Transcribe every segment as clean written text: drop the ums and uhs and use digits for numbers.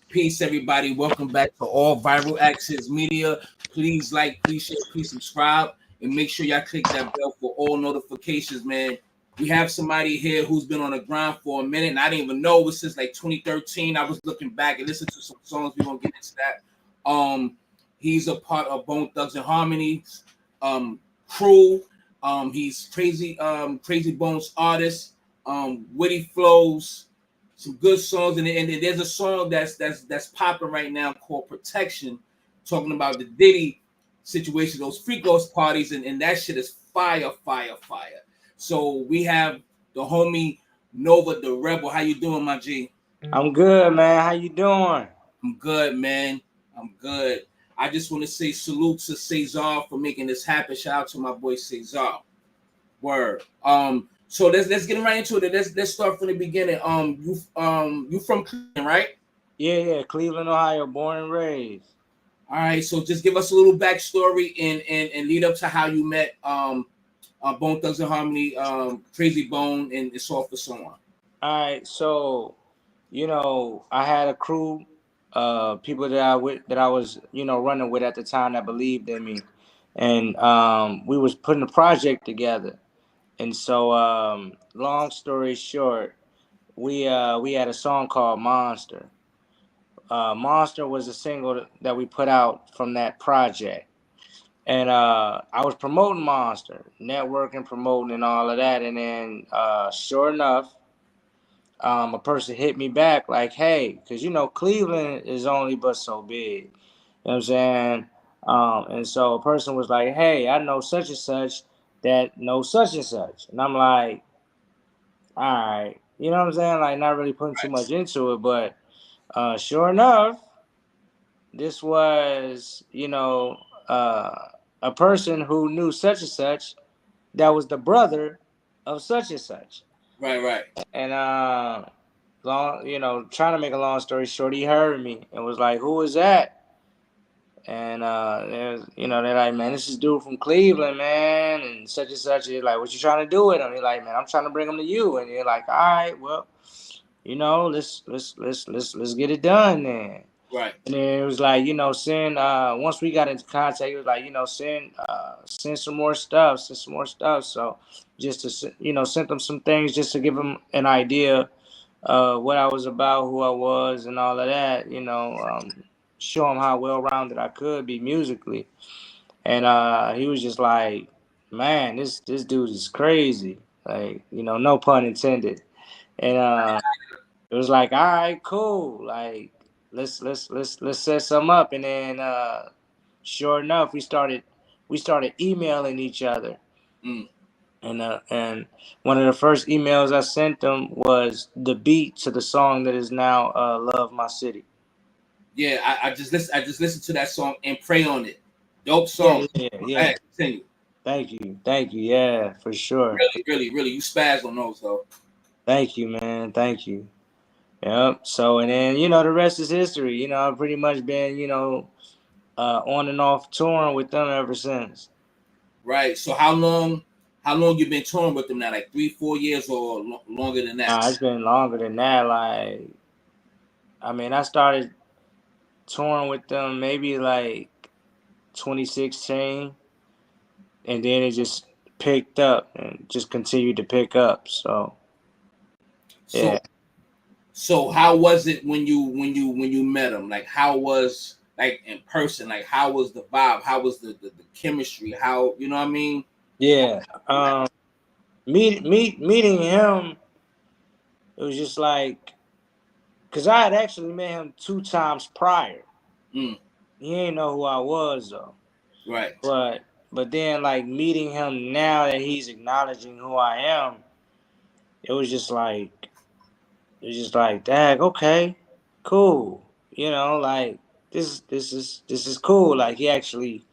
Peace, everybody. Welcome back to All Viral Access Media. Please like, please share, please subscribe, and make sure y'all click that bell for all notifications, man. We have somebody here who's been on the grind for a minute, and I didn't even know it was since like 2013. I was looking back and listening to some songs. We're gonna get into that. He's a part of Bone Thugs and Harmony's crew. He's Krayzie Bone's artist. Witty flows, some good songs, and there's a song that's popping right now called Protection, talking about the Diddy situation, those freak house parties, and that shit is fire, fire, fire. So we have the homie Nova the Rebel. How you doing, my G? I'm good, man. How you doing? I'm good, man. I'm good. I just want to say salute to Cesar for making this happen. Shout out to my boy Cesar. Word. So let's get right into it. Let's start from the beginning. You from Cleveland, right? Yeah, Cleveland, Ohio, born and raised. All right. So just give us a little backstory and lead up to how you met Bone Thugs and Harmony, Krayzie Bone, and so forth and so on. All right, so I had a crew, people that I was running with at the time that believed in me, and we was putting a project together. And so, long story short, we had a song called Monster. Monster was a single that we put out from that project. And I was promoting Monster, networking, promoting, and all of that. And then, sure enough, a person hit me back like, "Hey, because Cleveland is only but so big." You know what I'm saying? And so a person was like, "Hey, I know such and such that knows such and such," and I'm like, "All right," you know what I'm saying? Like, not really putting too much into it, but sure enough, this was a person who knew such and such that was the brother of such and such. Right. And trying to make a long story short, he heard me and was like, "Who is that?" And they're like, "Man, this is dude from Cleveland, man, and such and such." He's like, "What you trying to do with him?" He's like, "Man, I'm trying to bring him to you." And you're like, "All right, well, let's get it done then." Right. And then it was like, send once we got into contact, it was like, send some more stuff, send some more stuff. So just to send them some things just to give them an idea what I was about, who I was, and all of that. Show him how well rounded I could be musically. And he was just like, "Man, this dude is crazy." Like, no pun intended. And it was like, "All right, cool. Like, let's set some up." And then sure enough, we started emailing each other. Mm. And one of the first emails I sent them was the beat to the song that is now "Love My City." Yeah, I just listened to that song and pray on it. Dope Yeah, song. yeah, Go yeah. ahead, continue. Thank you. Yeah, for sure. Really, you spaz on those though. Thank you, man. Thank you. Yep. So, and then the rest is history. I've pretty much been on and off touring with them ever since. Right. So how long you been touring with them now? Like 3-4 years or longer than that? Nah, it's been longer than that. Like, I mean, I started touring with them maybe like 2016, and then it just picked up and just continued to pick up. So, So yeah. so how was it when you met them? Like how was like in person? Like how was the vibe? How was the chemistry? How you know what I mean? Yeah. Meeting him, it was just like, because I had actually met him 2 times prior. Mm, He ain't know who I was though. right. But then like meeting him now that he's acknowledging who I am, it was just like dag, okay, cool. Like this is cool. Like he actually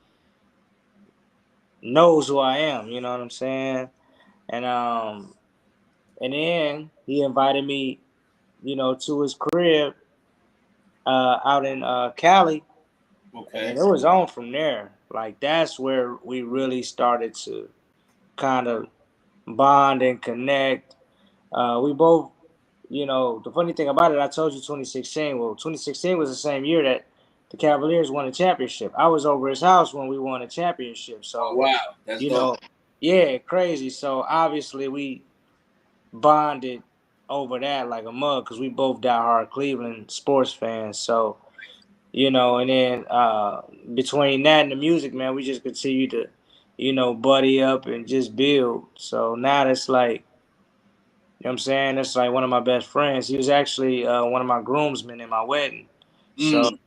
knows who I am, you know what I'm saying? And then he invited me, to his crib out in Cali. Okay. And it was on from there. Like that's where we really started to kind of bond and connect. We both, you know, the funny thing about it, I told you 2016. Well, 2016 was the same year that the Cavaliers won a championship. I was over his house when we won a championship. Oh So, wow, that's you dope. know, yeah, crazy. So obviously we bonded over that like a mug because we both diehard Cleveland sports fans. So, you know, and then between that and the music, man, we just continue to, you know, buddy up and just build. So now that's like, you know what I'm saying? That's like one of my best friends. He was actually one of my groomsmen in my wedding. So Mm.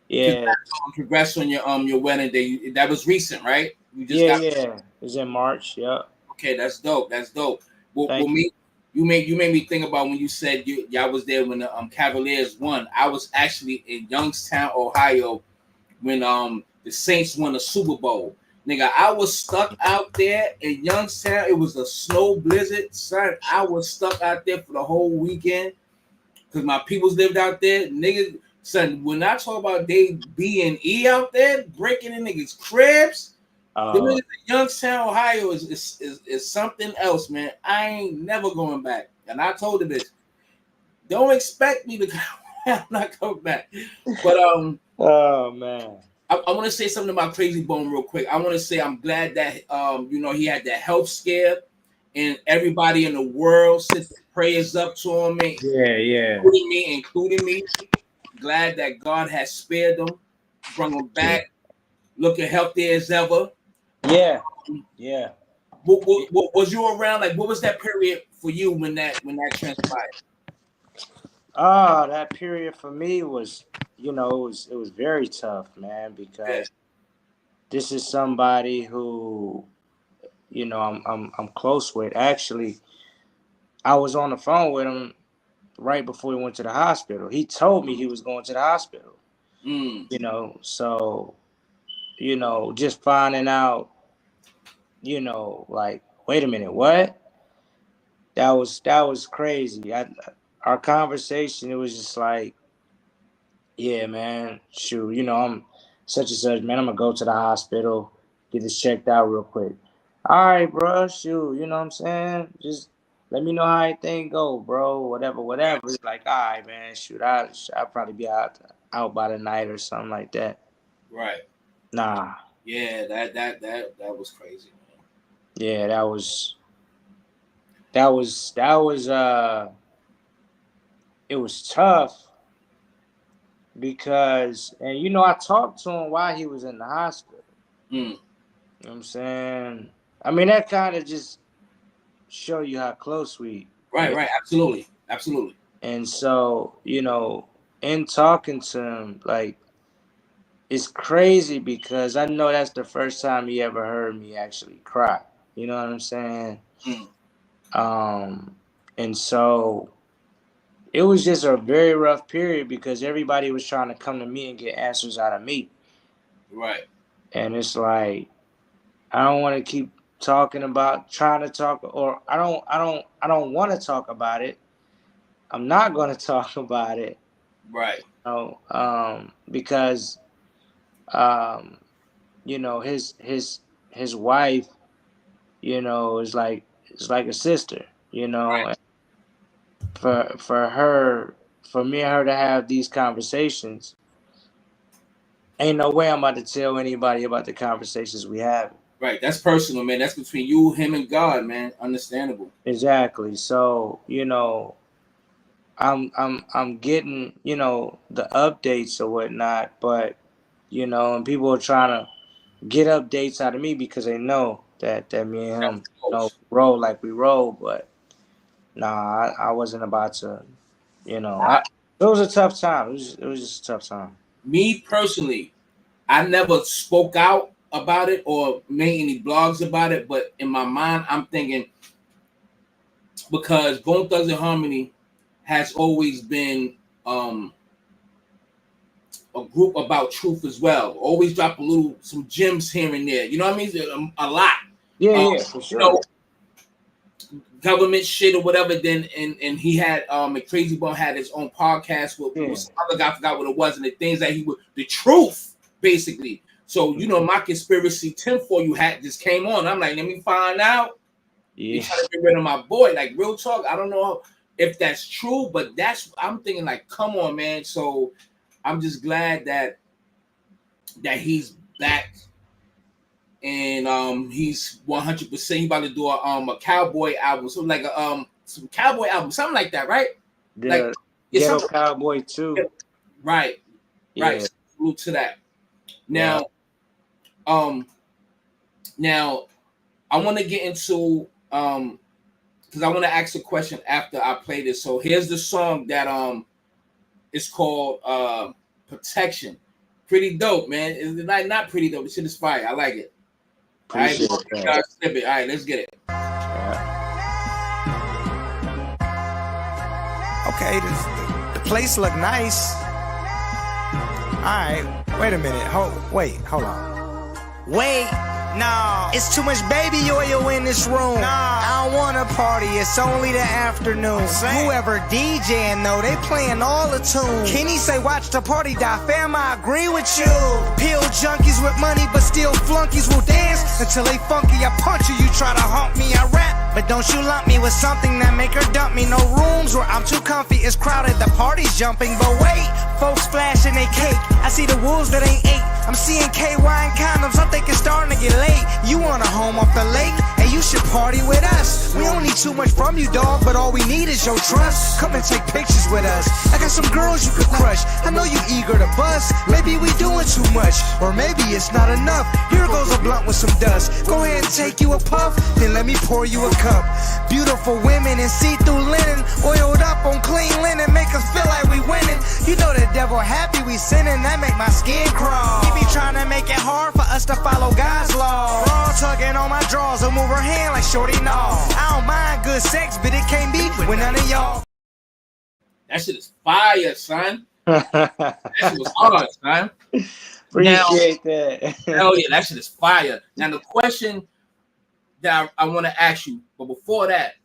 yeah, Congrats on your wedding day. That was recent, right? You just yeah, got. yeah. It was in March. Yeah. Okay, that's dope. That's dope. Well, Thank you. me, you made me think about when you said y'all was there when the Cavaliers won. I was actually in Youngstown, Ohio, when the Saints won the Super Bowl. Nigga, I was stuck out there in Youngstown. It was a snow blizzard, son. I was stuck out there for the whole weekend because my peoples lived out there. Niggas, son, when I talk about they B and E out there breaking in niggas' cribs, the niggas in Youngstown, Ohio is something else, man. I ain't never going back. And I told the bitch, don't expect me to come. I'm not coming back. But oh man. I want to say something about Krayzie Bone real quick. I want to say I'm glad that he had that health scare and everybody in the world sent the prayers up to him, Yeah, yeah. including me. Glad that God has spared them, brought him back, looking healthy as ever. Yeah. Yeah. What was you around? Like, what was that period for you when that transpired? That period for me was, you know, it was very tough, man, Yeah. because this is somebody who, you know, I'm close with. Actually, I was on the phone with him right before he went to the hospital. He told me he was going to the hospital. Mm. You know, so, you know, just finding out, you know, like, wait a minute, what? That was crazy. Our conversation, it was just like, yeah, man, shoot, you know, I'm such and such, man. I'm gonna go to the hospital, get this checked out real quick. All right, bro, shoot, you know what I'm saying? Just let me know how everything go, bro. Whatever, whatever. It's like, all right, man, shoot, I'll probably be out by the night or something like that. Right. Nah, Yeah, that was crazy, man. yeah, that was it was tough because, and you know, I talked to him while he was in the hospital. Mm. You know what I'm saying? I mean, that kind of just show you how close we Right, are. right, absolutely, absolutely. And so, you know, in talking to him, like, it's crazy because I know that's the first time he ever heard me actually cry. You know what I'm saying? Mm. Um, and so it was just a very rough period because everybody was trying to come to me and get answers out of me. Right, And it's like, I don't want to keep talking about trying to talk, or I don't want to talk about it. I'm not going to talk about it, right, you know, because um, you know, his wife, you know, is like a sister, you know. right. And for her, for me and her to have these conversations, ain't no way I'm about to tell anybody about the conversations we have. Right. That's personal, man. That's between you, him, and God, man. Understandable. Exactly. So, you know, I'm getting, you know, the updates or whatnot, but you know, and people are trying to get updates out of me because they know that me and him, you know, Close. roll like we roll. But nah, I wasn't about to, you know, it was a tough time. It was just a tough time. Me personally, I never spoke out about it or made any blogs about it, but in my mind, I'm thinking because Bone Thugs and Harmony has always been a group about truth as well. Always drop some gems here and there. You know what I mean? A lot. Yeah, Um, yeah, for you sure. know, government shit or whatever. Then and he had and Krayzie Bone had his own podcast with Yeah, some other guy. I forgot what it was, and the things that he would the truth basically. So you know, my conspiracy tinfoil you had just came on. I'm like, let me find out. They yeah, trying to get rid of my boy. Like real talk. I don't know if that's true, but that's I'm thinking like, come on, man. So I'm just glad that he's back and he's 100%. He about to do a cowboy album, so like a some cowboy album, something like that, right? Like The it's Ghetto something, Cowboy too. right, right. Yeah. Salute to that. Yeah. Now, now I want to get into because I want to ask a question after I play this. So here's the song that it's called Protection. Pretty dope, man. It's not pretty dope. The shit is fire. I like it. All right, Appreciate that. snip it. All right, let's get it. Yeah. Okay, the place look nice. Alright, wait a minute. Hold on. Wait, no. It's too much baby oil in this room. No. I don't wanna party, it's only the afternoon. Whoever DJing though, they playing all the tunes. Kenny say watch the party die, fam, I agree with you. Pill junkies with money, but still flunkies will dance until they funky. I punch you, you try to hump me, I rap. But don't you lump me with something that make her dump me. No rooms where I'm too comfy, it's crowded, the party's jumping. But wait, folks flashing they cake. I see the wolves that ain't ate. I'm seeing KY and condoms, I think it's starting to get late. You want a home off the lake? Hey, you should party with us. We don't need too much from you, dog, but all we need is your trust. Come and take pictures with us. I got some girls you could crush. I know you eager to bust. Maybe we doing too much, or maybe it's not enough. Here goes a blunt with some dust. Go ahead and take you a puff, then let me pour you a cup. Beautiful women in see-through linen, oiled up on clean linen, make us feel like we winning. You know the devil happy we sinning, that make my skin crawl. He be trying to make it hard for us to follow God's law. Raw tugging on my drawers and move her hand like shorty no. I don't mind good sex, but it can't be with none of y'all. That shit is fire, son. That shit was hard, son. Appreciate that. Hell yeah, that shit is fire. Now the question that I want to ask you, but before that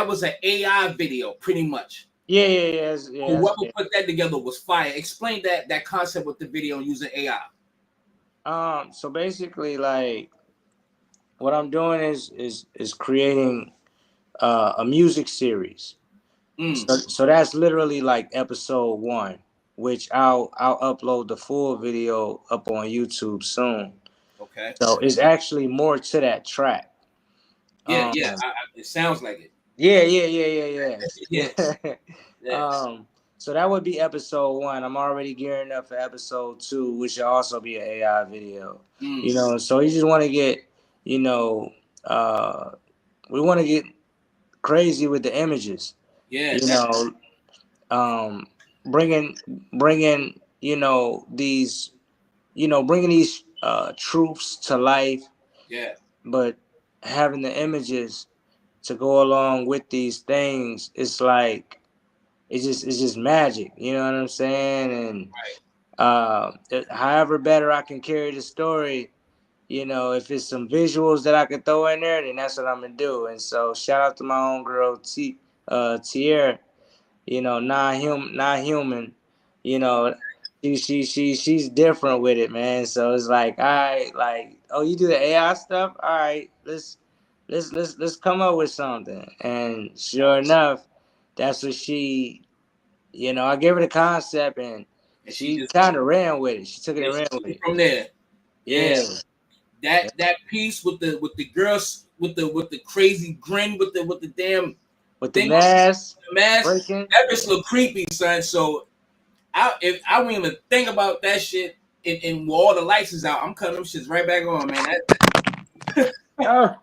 was an AI video, pretty much. Yeah. Whoever put that together was fire. Explain that concept with the video using AI. So basically, like, what I'm doing is creating a music series. So that's literally like episode 1, which I'll upload the full video up on YouTube soon. Okay. So it's actually more to that track. Yeah, it sounds like it. Yeah. Yeah. So that would be episode 1. I'm already gearing up for episode 2, which should also be an AI video. You know, so you just want to get, you know, we want to get crazy with the images. Yeah. You know, bringing, you know, these, bringing these truths to life. Yeah. But having the images to go along with these things, it's like, it's just magic, you know what I'm saying? And however better I can carry the story, you know, if it's some visuals that I could throw in there, then that's what I'm gonna do. And so shout out to my own girl Tierra, you know, not human, you know, she's different with it, man. So it's like, all right, like, oh, you do the AI stuff? All right, let's come up with something. And sure enough, that's what she, you know, I gave her the concept and she kind of ran with it. She took it and ran with it from there. Yeah. That piece with the girls with the crazy grin with the damn with the mask, that bitch look creepy, son. So I wouldn't even think about that shit. And while all the lights is out, I'm cutting them shits right back on, man. That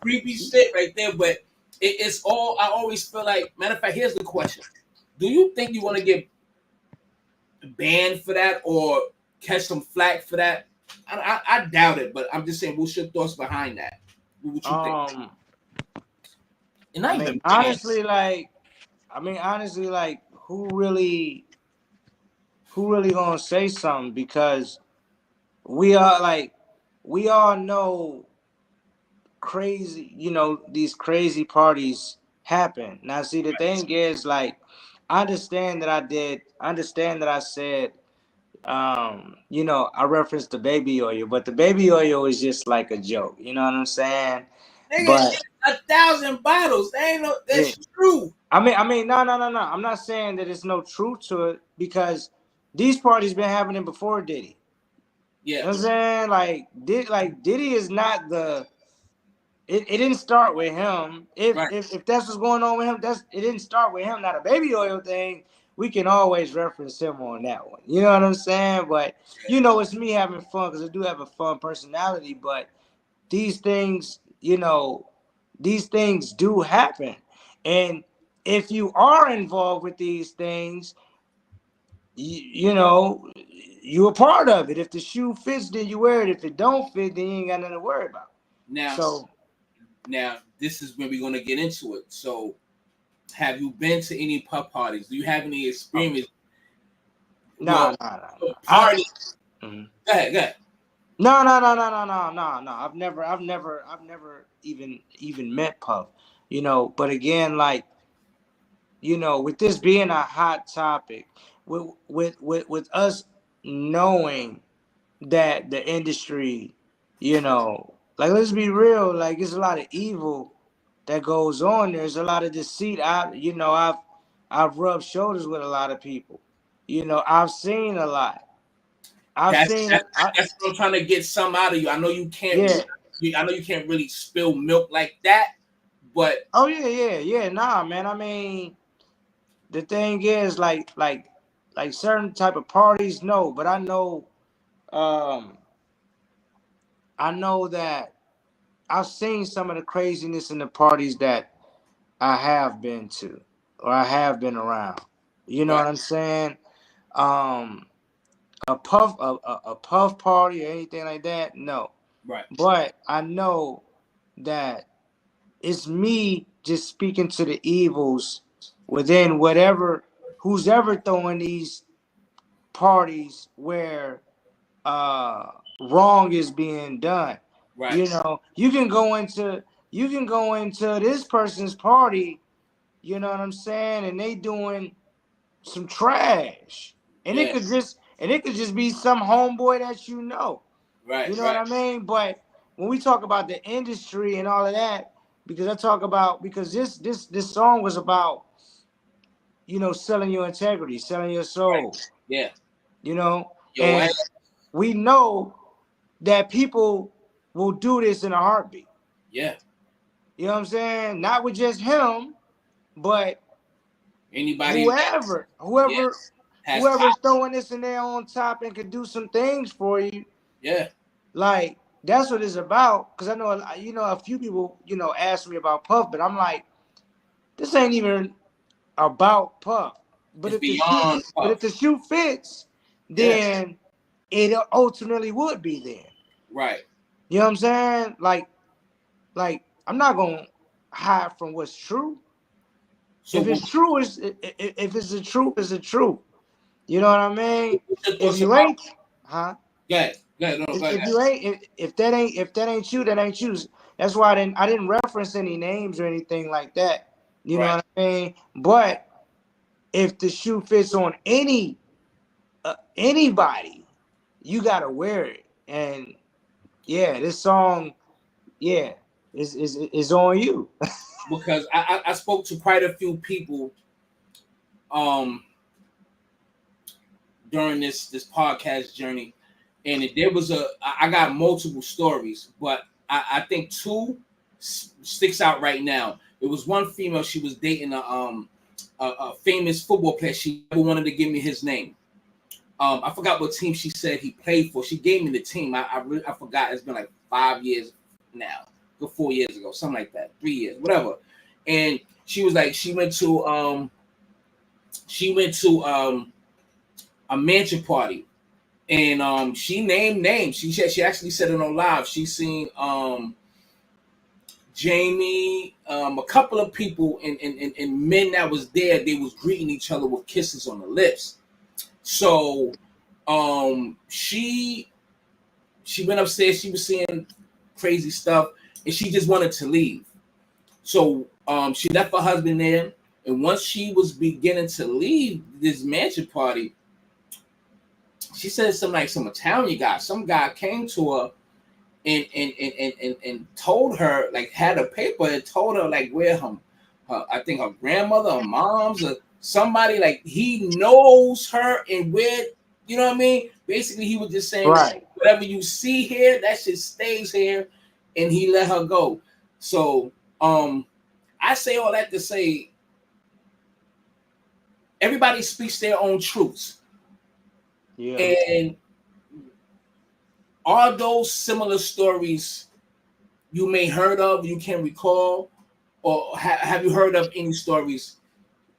creepy shit right there. But it's all. I always feel like. Matter of fact, here's the question: do you think you want to get banned for that or catch some flack for that? I doubt it, but I'm just saying, what's your thoughts behind that? What you think? And honestly, who really gonna say something? Because we all know crazy, you know, these crazy parties happen. Now, see, the thing is, like, I understand that I said, you know, I referenced the baby oil, but the baby oil is just like a joke. You know what I'm saying? Nigga, 1,000 bottles. That ain't no. That's true. I mean, no. I'm not saying that there's no truth to it because these parties been happening before Diddy. Yeah. You know what I'm saying? Like Diddy is not the. It didn't start with him. If that's what's going on with him, it didn't start with him. Not a baby oil thing. We can always reference him on that one. You know what I'm saying? But you know, it's me having fun because I do have a fun personality. But these things, you know, these things do happen. And if you are involved with these things, you know, you're a part of it. If the shoe fits, then you wear it. If it don't fit, then you ain't got nothing to worry about. Now, this is when we're going to get into it. So, have you been to any puff parties? Do you have any experience? No. Party. Go ahead. No. I've never even met Puff. You know, but again, like, you know, with this being a hot topic, with us knowing that the industry, you know, like, let's be real, like, there's a lot of evil that goes on. There's a lot of deceit. I've rubbed shoulders with a lot of people. You know, I've seen a lot. That's what I'm trying to get some out of you. I know you can't. I know you can't really spill milk like that, but Nah, man. I mean, the thing is, like certain type of parties, no. But I know that I've seen some of the craziness in the parties that I have been to or I have been around. You know what I'm saying? A puff party or anything like that, no. Right. But I know that it's me just speaking to the evils within who's ever throwing these parties where wrong is being done. Right. You know, you can go into this person's party, you know what I'm saying, and they doing some trash. And it could just be some homeboy that you know. Right. You know what I mean? But when we talk about the industry and all of that, because this song was about, you know, selling your integrity, selling your soul. Right. Yeah. You know? And we know that people will do this in a heartbeat. Yeah. You know what I'm saying? Not with just him, but anybody, whoever's throwing this in their own top and could do some things for you. Yeah. Like, that's what it's about. Because I know, you know, a few people, you know, ask me about Puff, but I'm like, this ain't even about Puff. But if the shoe fits, then it ultimately would be there. Right. You know what I'm saying? Like I'm not gonna hide from what's true. So if it's true, if it's the truth, it's the truth. You know what I mean? If you ain't, if that ain't you, that ain't you. That's why I didn't reference any names or anything like that. You know what I mean? But if the shoe fits on anybody, you gotta wear it. And this song, is on you. Because I spoke to quite a few people during this podcast journey, and there was I got multiple stories, but I think two sticks out right now. It was one female, she was dating a famous football player. She never wanted to give me his name. I forgot what team she said he played for. She gave me the team. I forgot. It's been like 5 years now. 4 years ago, something like that, 3 years, whatever. And she was like, she went to a mansion party, and she named names. She actually said it on live. She seen Jamie, a couple of people, and men that was there. They was greeting each other with kisses on the lips. So she went upstairs. She was seeing crazy stuff. And she just wanted to leave. So she left her husband there. And once she was beginning to leave this mansion party, she said some Italian guy. Some guy came to her and told her, like, had a paper and told her like where her I think her grandmother or mom's or somebody, like he knows her and where, you know what I mean? Basically, he was just saying, Right. whatever you see here, that shit stays here, and he let her go. So I say all that to say everybody speaks their own truths. Yeah. And are those similar stories you may heard of, you can recall, or have you heard of any stories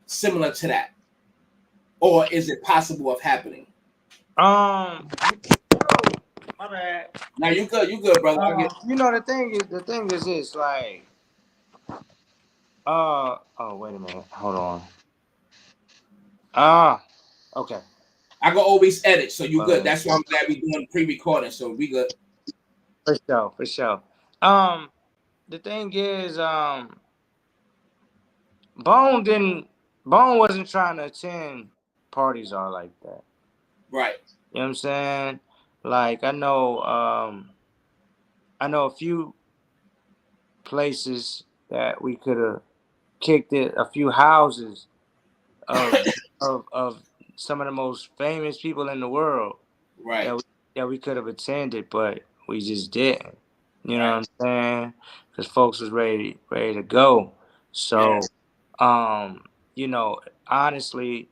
similar to that, or is it possible of happening? My bad. Now you good, brother. You know, the thing is this, like, oh, wait a minute, hold on. Okay. I can always edit, so you good. Fine. That's why I'm glad we're doing pre-recording, so we good. For sure. The thing is, Bone wasn't trying to attend parties all like that. Right. You know what I'm saying? Like, I know a few places that we could have kicked it, a few houses of some of the most famous people in the world, right, that we could have attended, but we just didn't. You know what I'm saying? Because folks was ready to go. So, you know, honestly,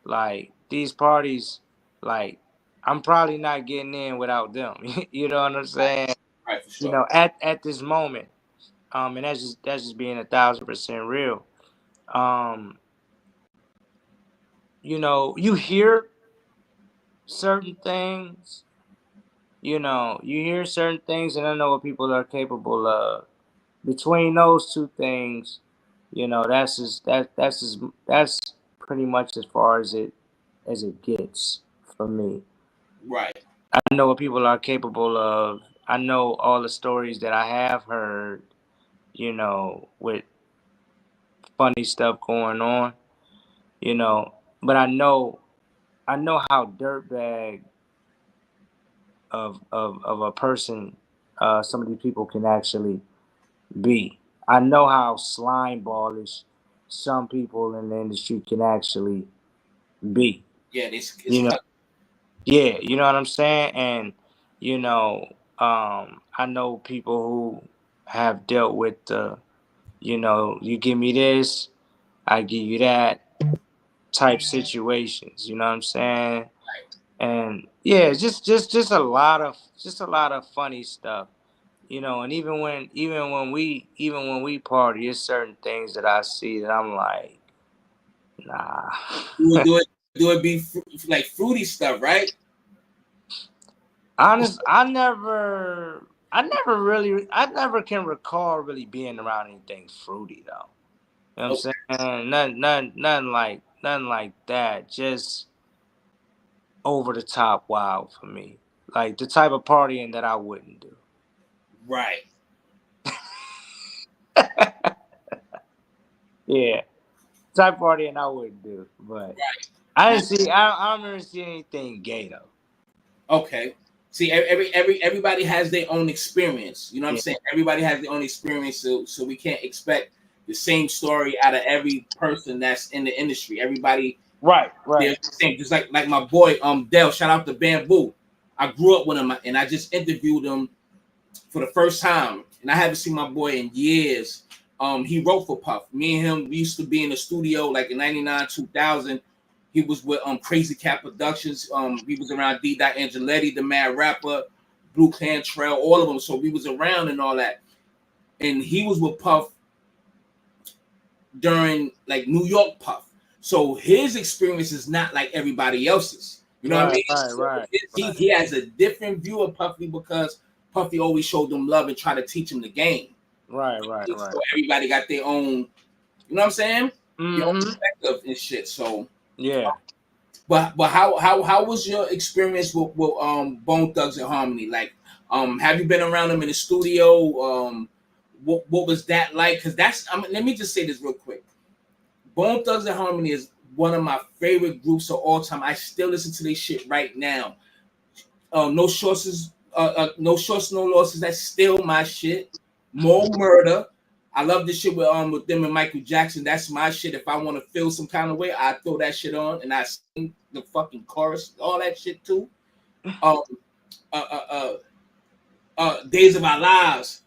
like these parties, like I'm probably not getting in without them. You know what I'm saying? Right, for sure. You know, at this moment, and that's just being 1,000% real. You know, you hear certain things. You know, you hear certain things, and I know what people are capable of. Between those two things, you know, that's pretty much as far as it gets for me. Right. I know what people are capable of. I know all the stories that I have heard, you know, with funny stuff going on, you know, but I know how dirtbag of a person some of these people can actually be. I know how slime ballish some people in the industry can actually be. Yeah, it's you know, tough. yeah, you know what I'm saying? And you know, I know people who have dealt with the, you know, you give me this, I give you that type situations. You know what I'm saying? And yeah, just a lot of funny stuff. You know, and even when we party, there's certain things that I see that I'm like, nah. Do it be like fruity stuff, right? Honest, I never can recall really being around anything fruity though. You know what I'm saying? Nothing like that. Just over the top wild for me. Like the type of partying that I wouldn't do. Right. Yeah. Type of partying I wouldn't do. But I don't remember seeing anything gay though. Okay. See, everybody has their own experience. You know what I'm saying? Everybody has their own experience, so we can't expect the same story out of every person that's in the industry. Everybody, right. They're the same. Just like my boy Dell. Shout out to Bamboo. I grew up with him, and I just interviewed him for the first time, and I haven't seen my boy in years. He wrote for Puff. Me and him, we used to be in the studio like in '99, 2000. He was with Crazy Cat Productions. He was around D. Angeletti, the Mad Rapper, Blue Cantrell, all of them. So we was around and all that. And he was with Puff during like New York Puff. So his experience is not like everybody else's. You know what I mean? Right. He has a different view of Puffy because Puffy always showed them love and tried to teach him the game. Right. So everybody got their own, you know what I'm saying? Mm-hmm. Their own perspective and shit. So yeah. But how was your experience with Bone Thugs and Harmony? Like, have you been around them in the studio? What was that like? Because let me just say this real quick. Bone Thugs and Harmony is one of my favorite groups of all time. I still listen to their shit right now. No Shorts' No Shorts, No Losses. That's still my shit. More Murder. I love this shit with them and Michael Jackson. That's my shit. If I want to feel some kind of way, I throw that shit on and I sing the fucking chorus, all that shit too. Days of Our Lives.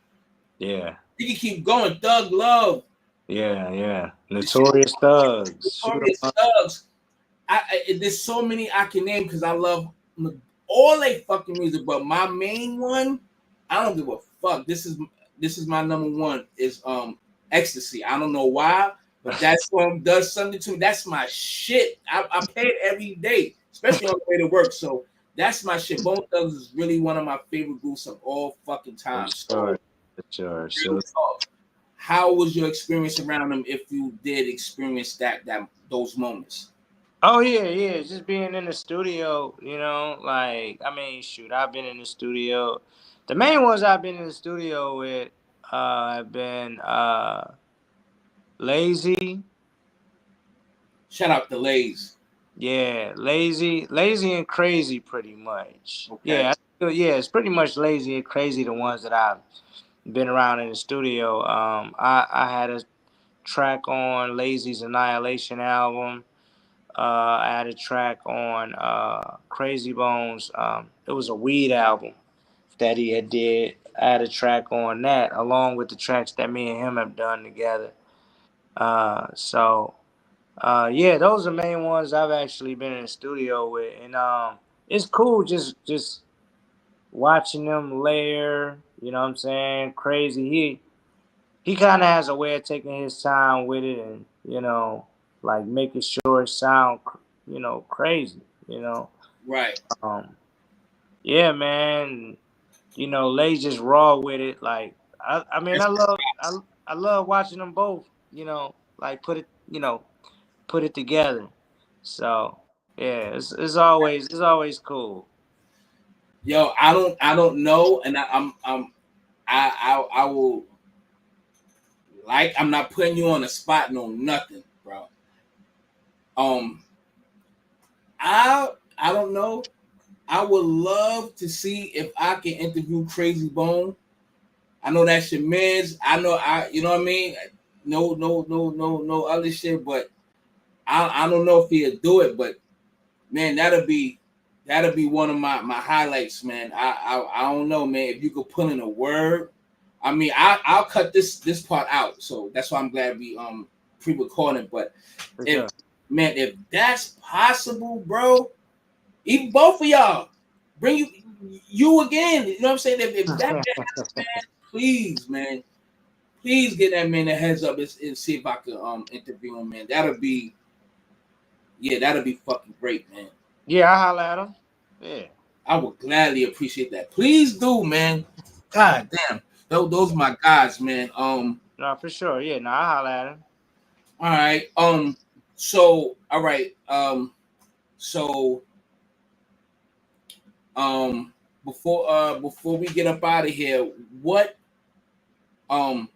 Yeah. You can keep going. Thug Love. Yeah. Notorious Thugs. Notorious Thugs. There's so many I can name because I love all they fucking music, but my main one, I don't give a fuck. This is my number one is Ecstasy. I don't know why, but that song does something to me. That's my shit. I play it every day, especially on the way to work. So that's my shit. Bone Thugs is really one of my favorite groups of all fucking time. Sure. So, how was your experience around them if you did experience those moments? Oh yeah, just being in the studio, like I mean, shoot, I've been in the studio. The main ones I've been in the studio with have been Lazy. Shout out to Lazy. Yeah, Lazy and Krayzie pretty much. Okay. Yeah, it's pretty much Lazy and Krayzie the ones that I've been around in the studio. I had a track on Lazy's Annihilation album. I had a track on Krayzie Bone's. It was a weed album that he did. I had a track on that along with the tracks that me and him have done together. Yeah, those are the main ones I've actually been in the studio with, and it's cool just watching them layer. You know what I'm saying? Krayzie, he kind of has a way of taking his time with it, and like making sure it sound crazy. Right. Yeah, man. Lay just raw with it. Like I mean, I love watching them both. Like put it together. So yeah, it's always cool. Yo, I don't know, and I will, like, I'm not putting you on the spot, no nothing, bro. I don't know. I would love to see if I can interview Krayzie Bone. I know that's your man's. You know what I mean? No other shit, but I don't know if he'll do it, but man, that'll be one of my highlights, man. I don't know, man. If you could put in a word, I mean, I'll cut this part out, so that's why I'm glad we pre-recording. But if that's possible, bro, even both of y'all, bring you again. You know what I'm saying? If that happens, man, please, man, please get that man a heads up and see if I could interview him, man. That'll be fucking great, man. Yeah, I holla at him. Yeah, I would gladly appreciate that. Please do, man. God damn, those are my guys, man. No, for sure. Yeah, no, I holla at him. All right. So all right. So before we get up out of here, what I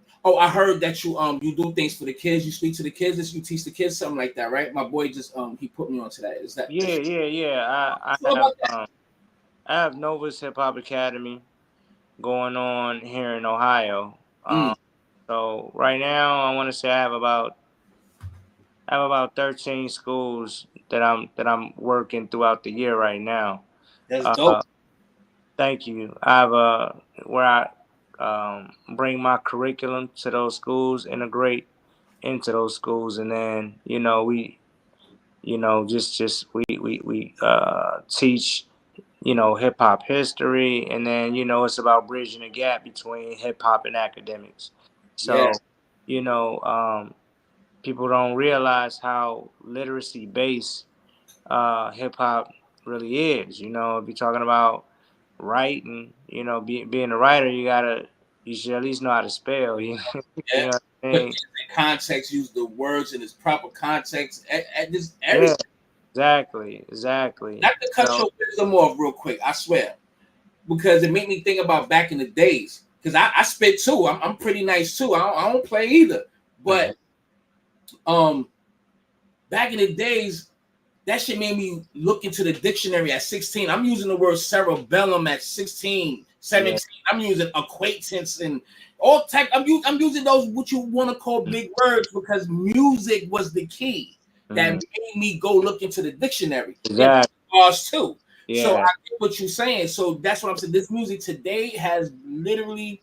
heard that you do things for the kids. You speak to the kids, you teach the kids, something like that, right? My boy just he put me onto that. Is that? Yeah. I have Nova's Hip Hop Academy going on here in Ohio. So right now, I want to say I have about 13 schools that I'm working throughout the year right now. That's dope. Thank you. I have where I bring my curriculum to those schools, integrate into those schools, and then we teach hip hop history, and then it's about bridging the gap between hip hop and academics. So people don't realize how literacy based hip hop really is. If you're talking about writing, being a writer, you should at least know how to spell. You know what I mean? Put in context, use the words in its proper context. At this everything. Yeah, exactly. Not to cut your wisdom off real quick, I swear, because it made me think about back in the days. Because I spit too. I'm pretty nice too. I don't play either. But back in the days, that shit made me look into the dictionary at 16. I'm using the word cerebellum at 16, 17. Yeah. I'm using acquaintance and all type. I'm using those what you want to call big words because music was the key that made me go look into the dictionary. Exactly. Bars too. Yeah. So I get what you're saying. So that's what I'm saying. This music today has literally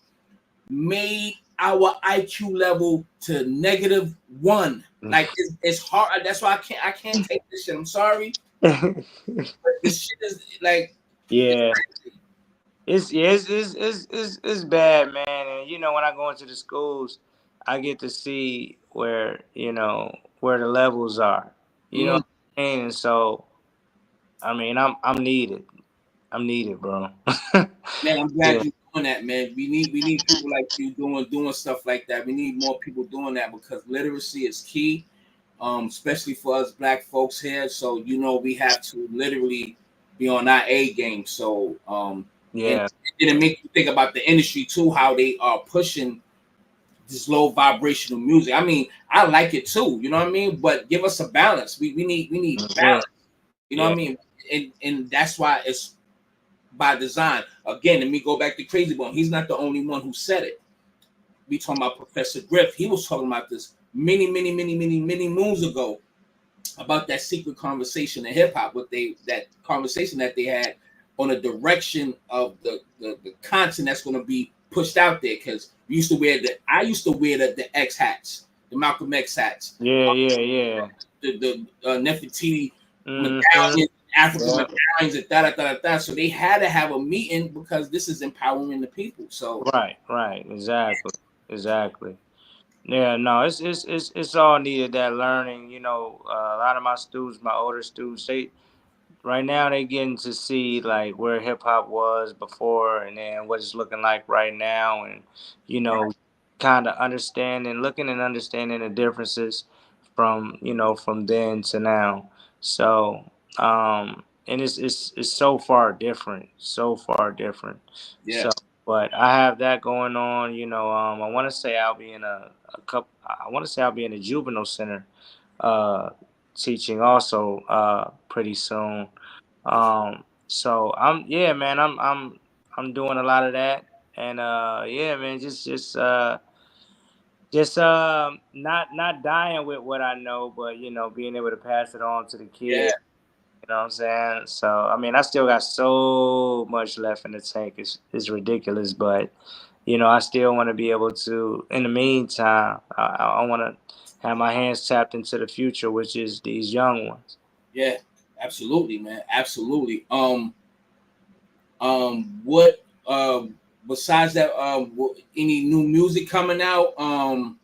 made our IQ level to -1. Like it's hard. That's why I can't take this shit. I'm sorry. But this shit is like yeah. It's bad, man. And you know, when I go into the schools, I get to see where where the levels are. You know what I mean? And so, I mean, I'm needed. I'm needed, bro. Man, I'm glad you're doing that, man. We need people like you doing stuff like that. We need more people doing that because literacy is key, especially for us black folks here. So we have to literally be on our A game. So yeah, and it make you think about the industry too, how they are pushing this low vibrational music. I mean, I like it too, you know what I mean? But give us a balance. We need balance. You know what I mean? And that's why it's by design. Again, let me go back to Krayzie Bone. He's not the only one who said it. We talking about Professor Griff. He was talking about this many moons ago about that secret conversation in hip hop. That conversation that they had on the direction of the content that's going to be pushed out there. Because I used to wear the X hats, the Malcolm X hats. Yeah. The Nefertiti medallion. African medallions and da. So they had to have a meeting because this is empowering the people. So right, exactly. Yeah, no, it's all needed, that learning. You know, a lot of my students, my older students, right now they getting to see like where hip hop was before and then what it's looking like right now, and kind of looking and understanding the differences from then to now. So and it's so far different, yeah. So but I have that going on. I want to say I'll be in a couple. I want to say I'll be in a juvenile center teaching also pretty soon. So man, I'm doing a lot of that, and yeah, man, just not dying with what I know, but being able to pass it on to the kids. Yeah. You know what I'm saying? So I mean, I still got so much left in the tank. It's ridiculous, but I still want to be able to. In the meantime, I want to have my hands tapped into the future, which is these young ones. Yeah, absolutely, man. Absolutely. What besides that, any new music coming out? Oh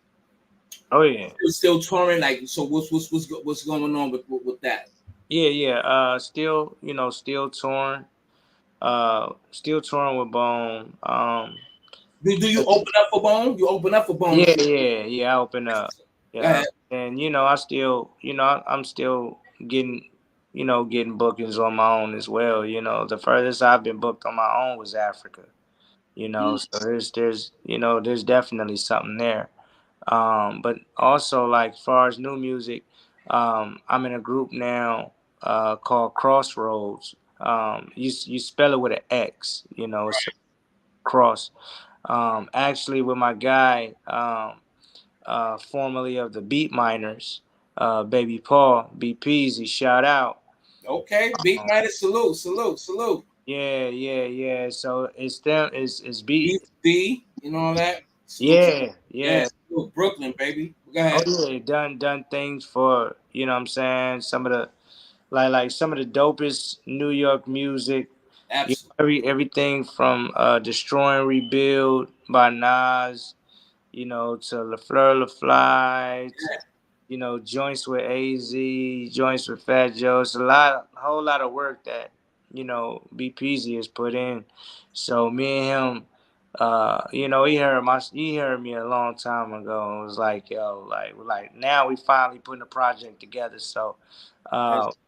yeah, still touring. Like, so what's going on with that? Yeah. Still touring. Still touring with Bone. Do you open up for Bone? You open up for Bone? Yeah. I open up. Yeah, and I still, I'm still getting, getting bookings on my own as well. The furthest I've been booked on my own was Africa. So there's definitely something there. But also, like, as far as new music, I'm in a group now called Crossroads. You spell it with an X, it's cross. Actually, with my guy, formerly of the Beat Miners, Baby Paul, BPZ, shout out. Okay, Beat Miners, salute. Yeah. So it's them, it's Beat. D, all that. Salute. Yeah. Brooklyn, baby. Go ahead. Oh yeah, done things for, what I'm saying, some of the like some of the dopest New York music. Absolutely. Everything from Destroy and Rebuild by Nas, to LaFleur LaFly, to joints with AZ, joints with Fat Joe. It's a whole lot of work that BPZ has put in. So me and him, he heard me a long time ago. It was like, yo, like now we finally putting a project together. So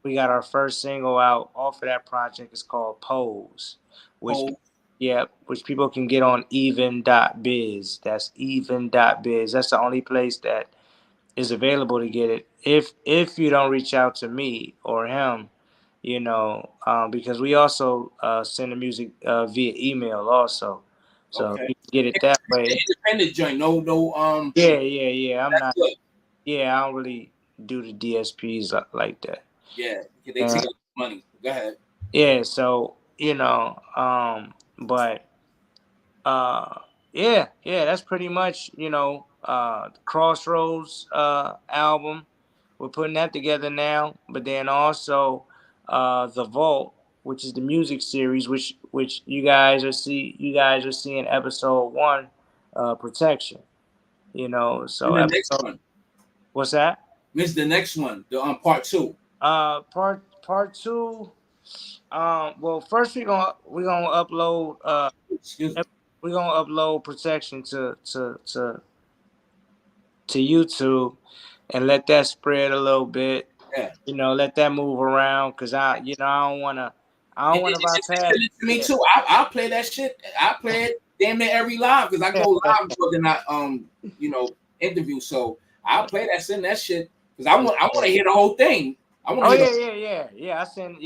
we got our first single out off of that project. It's called Pose, which people can get on even.biz. That's even.biz. That's the only place that is available to get it if you don't reach out to me or him, because we also send the music via email also, so Okay. you can get it that way. Independent joint. No, no. Yeah. I'm That's not. good. Yeah, I don't really do the DSPs like that. Yeah, they And take up money. Go ahead. yeah, so but yeah, that's pretty much the Crossroads album. We're putting that together now, but then also the Vault, which is the music series, which you guys are seeing episode 1, Protection. So And the next episode, one. what's that? This is the next one. The part 2. Part 2. Well, first we're gonna upload Excuse me. we're gonna upload Protection to YouTube and let that spread a little bit. Yeah. Let that move around, because I don't wanna Send bypass. it to me Yeah, too. I'll play that shit. I play it damn near every live because I go live more than I interview. So I'll play that, send that shit because I want to hear the whole thing. I want Oh to hear yeah. I send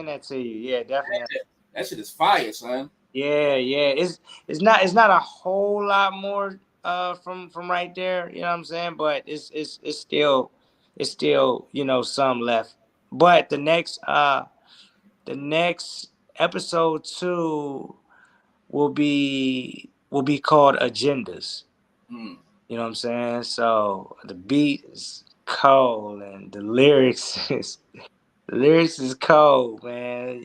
that to you. Yeah, definitely. that shit is fire, son. Yeah. It's not a whole lot more from right there, you know what I'm saying? But it's still some left. But the next episode 2 will be called Agendas. Mm. You know what I'm saying? So the beat is cold and the lyrics is cold, man.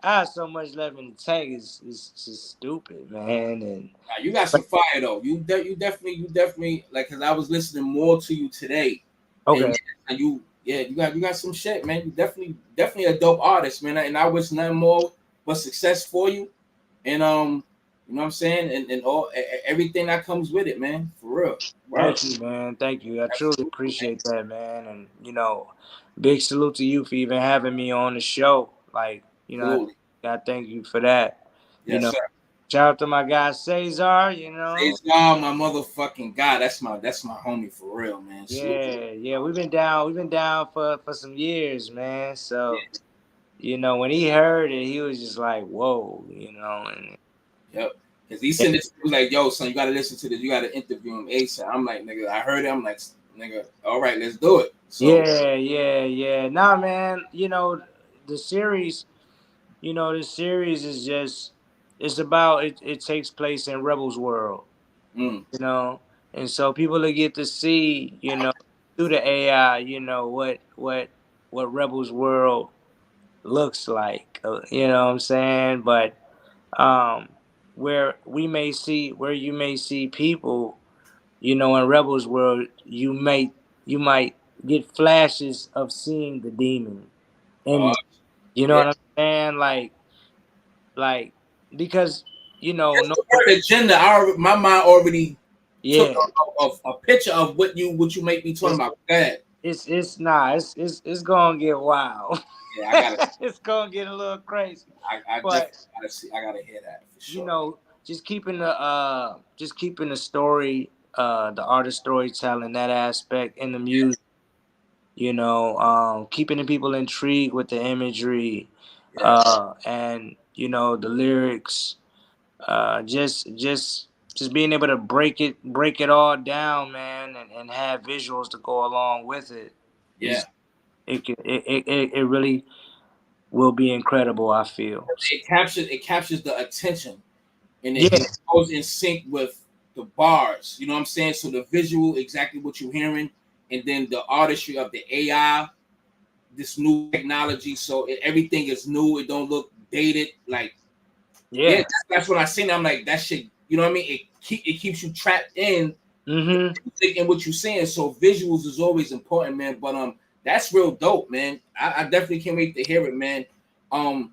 I have so much left in the tank. It's just stupid, man. And Nah, you got some fire though. You definitely like because I was listening more to you today, okay, and you got some shit, man. You definitely a dope artist, man. And I wish nothing more but success for you. And you know what I'm saying, and all everything that comes with it, man. For real. Word. thank you, man. Thank you. I truly Absolutely, man. appreciate that, man. And big salute to you for even having me on the show. Like, Absolutely. I thank you for that. You Yes, know, sir. shout out to my guy Cesar. Praise God, my motherfucking God. That's my homie for real, man. Salute. Yeah. We've been down for some years, man. So, when he heard it, he was just like, "Whoa," and Yep. Because he sent it to me like, yo, son, you gotta listen to this. You gotta interview him ASAP. I'm like, nigga, I heard it. I'm like, nigga, all right, let's do it. So yeah. Nah, man. The series. The series is just. It's about it. It takes place in Rebels World. mm, You know, and so people will get to see. Through the AI. What Rebels World looks like. You know what I'm saying? But um, where you may see people, in Rebels World, you might get flashes of seeing the demon in uh, them. You know yeah. what I'm saying? Like because Just no, the word agenda. My mind already took yeah, a picture of what you make me talking it's about. Go ahead. it's not it's gonna get wild. Yeah, I gotta, It's gonna get a little crazy, I but definitely gotta see. I gotta hear that for you sure. know, just keeping the story, the artist storytelling, that aspect in the Yeah, music, keeping the people intrigued with the imagery, yeah, and the lyrics, just being able to break it all down, man, and have visuals to go along with it yeah. is it really will be incredible, I feel. It captures the attention, and it, Yeah, and it goes in sync with the bars. You know what I'm saying? So the visual, exactly what you're hearing, and then the artistry of the AI, this new technology. So everything is new. It don't look dated. Like, yeah, yeah. that's what I seen. I'm like, that shit. You know what I mean? It keeps you trapped in Mm-hmm. thinking what you're saying. So visuals is always important, man. But that's real dope, man. I definitely can't wait to hear it, man. Um,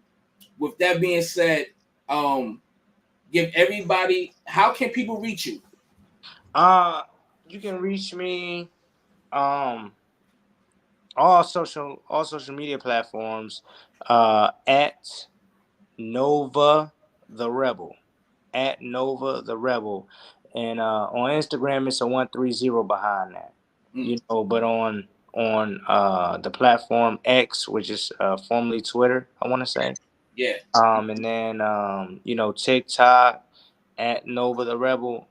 with that being said, um, give everybody. How can people reach you? Uh, you can reach me um all social media platforms at Nova the Rebel. At Nova the Rebel. and on Instagram it's a 130 behind that. But on the platform X, which is formerly Twitter, I want to say. Yeah. And then TikTok at Nova the Rebel.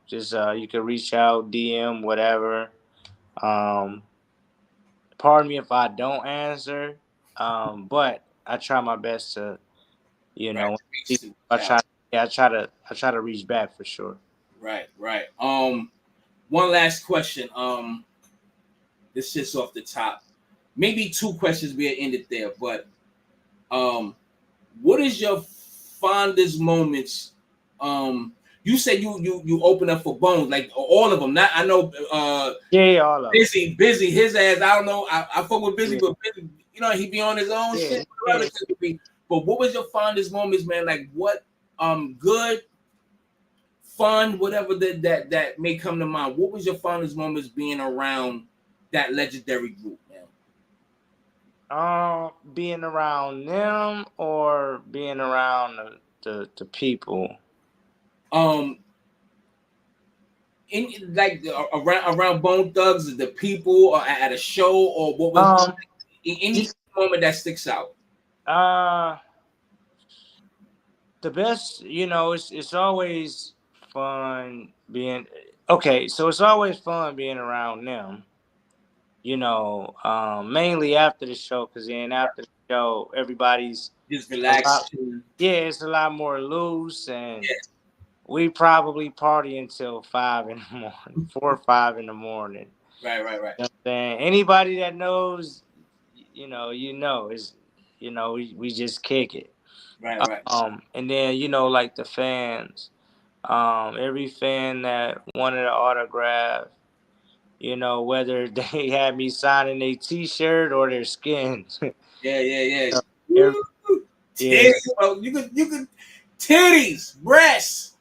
Just you can reach out, DM, whatever. Um, Pardon me if I don't answer, but I try my best to, Right. I try, I try to reach back for sure. Right. One last question. This shit's off the top. Maybe two questions we'll end it there. But what is your fondest moments? You said you open up for Bones, like all of them. Not I know. Yeah, all of them. Busy. His ass. I don't know. I fuck with Busy, Yeah. but Busy, he be on his own shit. But what was your fondest moments, man? Like what? Good, fun, whatever that may come to mind. What was your fondest moments being around that legendary group, man? Being around them or being around the people. In like around Bone Thugs, the people, or at a show, or what was any moment that sticks out? The best, it's always fun being okay. So it's always fun being around them. Mainly after the show, because then after the show, everybody's just relaxed. It's a lot more loose, and we probably party until 5 in the morning, 4 or 5 in the morning. Right. You know what I'm saying? Anybody that knows, is, we just kick it. Right. And then, like the fans, every fan that wanted an autograph, whether they had me signing their T-shirt or their skin. Yeah. Yeah. Bro. You could titties, breasts,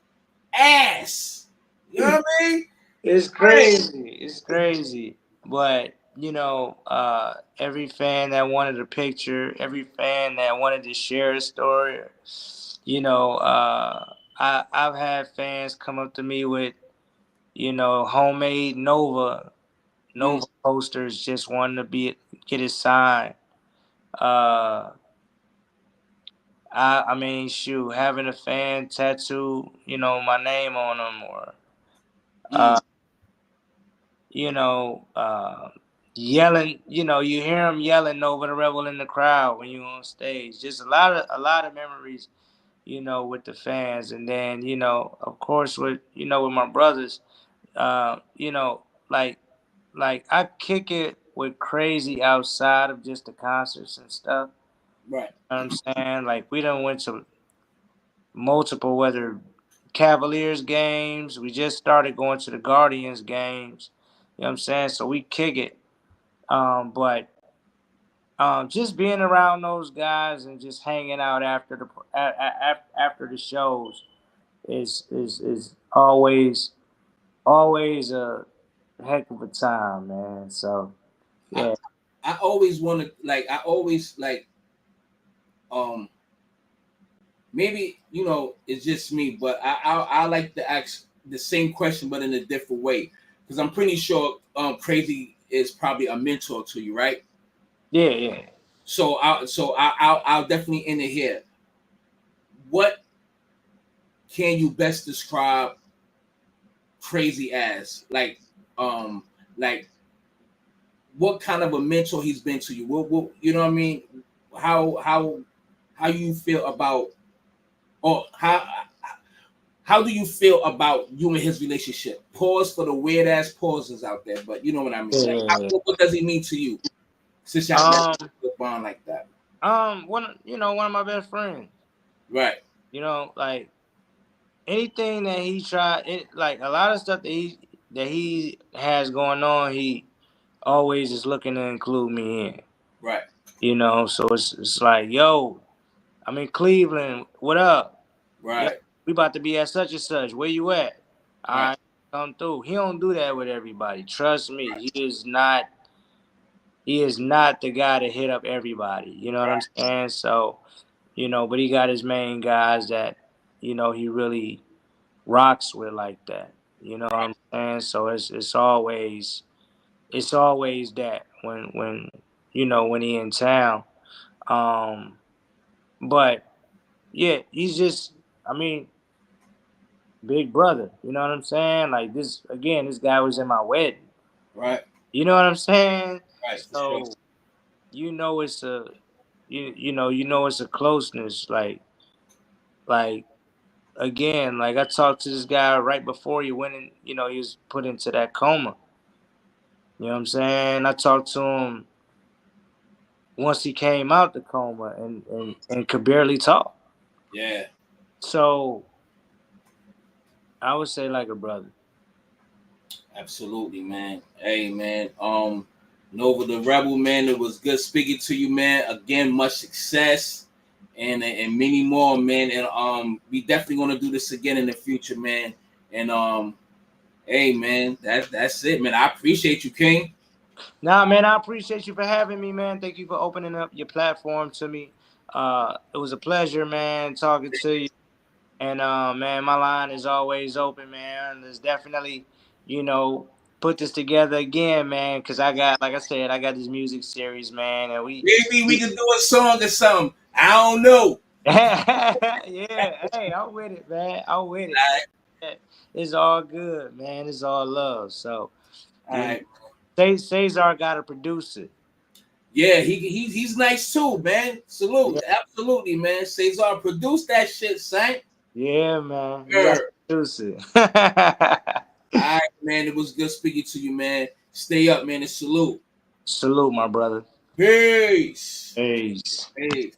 ass. You know what I mean? It's crazy. It's crazy. But every fan that wanted a picture, every fan that wanted to share a story, I've had fans come up to me with, homemade Nova posters, just wanting to get it signed. I mean, shoot, having a fan tattoo, my name on them, or yelling. You hear them yelling over the Rebel in the crowd when you on stage. Just a lot of memories, with the fans, and then of course with my brothers, like I kick it with Krayzie outside of just the concerts and stuff. Right. You know what I'm saying? Like we done went to multiple, whether Cavaliers games, we just started going to the Guardians games. You know what I'm saying? So we kick it. But just being around those guys and just hanging out after the shows is always a heck of a time, man. So yeah. I always want to maybe it's just me, but I like to ask the same question but in a different way, because I'm pretty sure Krayzie is probably a mentor to you, right? Yeah. So I'll definitely end it here. What can you best describe Krayzie as? Like what kind of a mentor he's been to you? What you know what I mean? How you feel about, or how do you feel about you and his relationship? Pause for the weird ass pauses out there, but you know what I mean. Like, what does he mean to you? Since y'all met a bond like that. One of my best friends. Right. Like anything that he tried, like a lot of stuff that he has going on, he always is looking to include me in. Right. So it's like, yo, I'm in Cleveland. What up? Right. Yo, we about to be at such and such. Where you at? Right. I come through. He don't do that with everybody. Trust me. Right. He is not the guy to hit up everybody. You know what I'm saying? So, but he got his main guys that, he really rocks with like that. You know what I'm saying? So it's always that when you know when he in town. But yeah, he's just I mean, big brother. You know what I'm saying? Like this again, this guy was in my wedding. Right. You know what I'm saying? Right. For So sure. you know it's a you know it's a closeness like again like I talked to this guy right before he went in, you know, he was put into that coma. You know what I'm saying? I talked to him once he came out the coma and could barely talk. Yeah. So I would say like a brother. Absolutely, man. Hey, man. Nova the Rebel, man. It was good speaking to you, man. Again, much success and many more, man. And we definitely gonna do this again in the future, man. And hey, man, that's it, man. I appreciate you, King. Nah, man, I appreciate you for having me, man. Thank you for opening up your platform to me. It was a pleasure, man, talking to you. And man, my line is always open, man. There's definitely, you know, put this together again, man, because I got, like I said, I got this music series, man, and Maybe we can do a song or something. I don't know. yeah, hey, I'm with it, man. I'm with it. Man. It's all good, man. It's all love. So, All right. Cesar got to produce it. Yeah, he's nice too, man. Salute. Yeah. Absolutely, man. Cesar, produce that shit, son. Yeah, man. You got Sure. to produce it. All right, man. It was good speaking to you, man. Stay up, man, and salute. Salute, my brother. Peace. Peace. Peace.